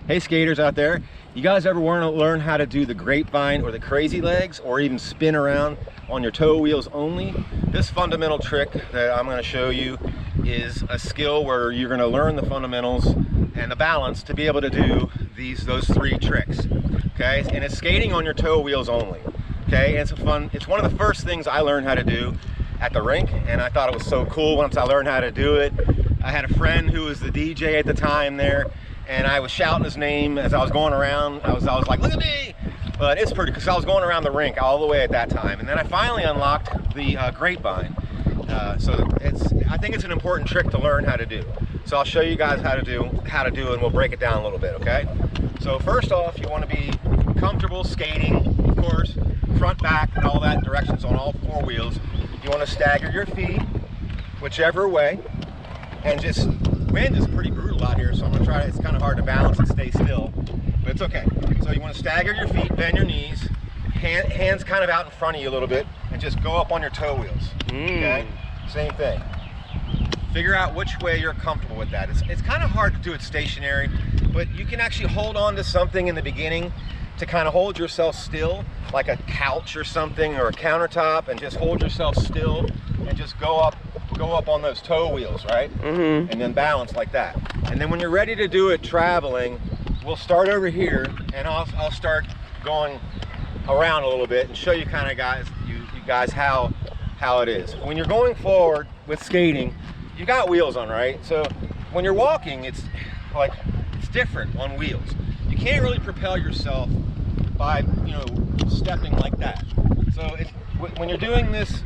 Hey skaters out there, you guys ever want to learn how to do the grapevine or the crazy legs, or even spin around on your toe wheels only? This fundamental trick that I'm going to show you is a skill where you're going to learn the fundamentals and the balance to be able to do those three tricks. Okay, and it's skating on your toe wheels only. Okay, and it's one of the first things I learned how to do at the rink, and I thought it was so cool once I learned how to do it. I had a friend who was the DJ at the time there, and I was shouting his name as I was going around. I was like, look at me! But it's pretty, because I was going around the rink all the way at that time. And then I finally unlocked the grapevine. I think it's an important trick to learn how to do. So I'll show you guys how to do it, and we'll break it down a little bit, okay? So first off, you want to be comfortable skating, of course, front, back, and all that directions on all four wheels. You want to stagger your feet whichever way, and just, wind is pretty brutal out here, so I'm going to try, it's kind of hard to balance and stay still, but it's okay. So you want to stagger your feet, bend your knees, hands kind of out in front of you a little bit, and just go up on your toe wheels, okay? Same thing. Figure out which way you're comfortable with that. It's kind of hard to do it stationary, but you can actually hold on to something in the beginning to kind of hold yourself still, like a couch or something, or a countertop, and just hold yourself still and just go up on those toe wheels, right? And then balance like that. And then when you're ready to do it traveling, we'll start over here, and I'll start going around a little bit and show you kind of you guys how it is. When you're going forward with skating, you got wheels on, right? So when you're walking, it's different on wheels. You can't really propel yourself by, stepping like that. So when you're doing this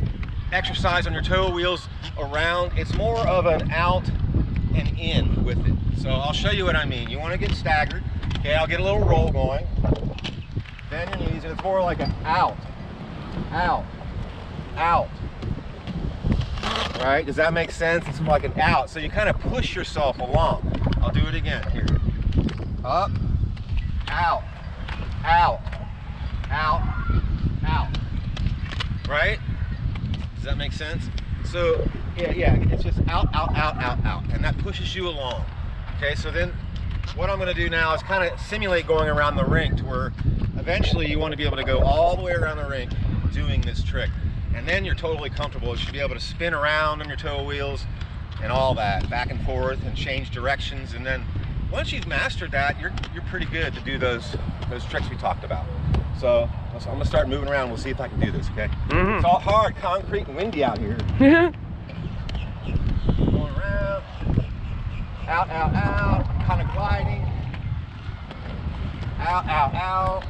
exercise on your toe wheels around, it's more of an out and in with it. So I'll show you what I mean. You want to get staggered. Okay, I'll get a little roll going. Bend your knees, and it's more like an out, out, out. Right? Does that make sense? It's like an out. So you kind of push yourself along. I'll do it again here. Up, out, out, out, out. Right? Does that make sense? So yeah, it's just out, out, out, out, out, and that pushes you along. Okay, so then what I'm going to do now is kind of simulate going around the rink, to where eventually you want to be able to go all the way around the rink doing this trick, and then you're totally comfortable. You should be able to spin around on your toe wheels and all that, back and forth, and change directions. And then once you've mastered that, you're pretty good to do those tricks we talked about. So I'm gonna start moving around. We'll see if I can do this, okay? It's all hard, concrete, and windy out here. Going around, out, out, out, kind of gliding. Out, out, out,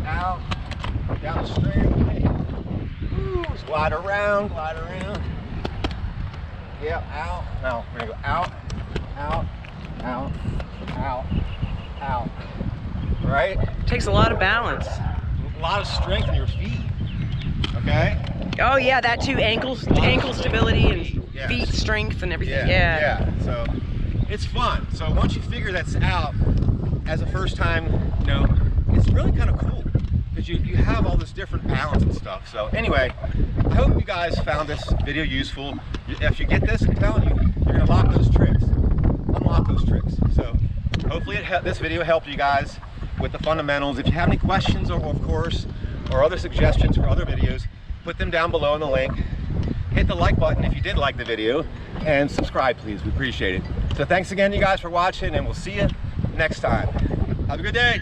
out, down the straight. Ooh, glide around, glide around. Yeah, out. Now we're gonna go out, out, out, out, out. Right? Takes a lot of balance. A lot of strength in your feet. Okay? Oh yeah, that too. Ankle stability and feet strength and everything. Yeah. So it's fun. So once you figure that's out as a first time, it's really kind of cool, because you have all this different balance and stuff. So anyway, I hope you guys found this video useful. If you get this, I'm telling you, you're gonna unlock those tricks. So hopefully this video helped you guys with the fundamentals. If you have any questions, or other suggestions for other videos, put them down below in the link. Hit the like button if you did like the video, and subscribe, please. We appreciate it. So thanks again, you guys, for watching, and we'll see you next time. Have a good day.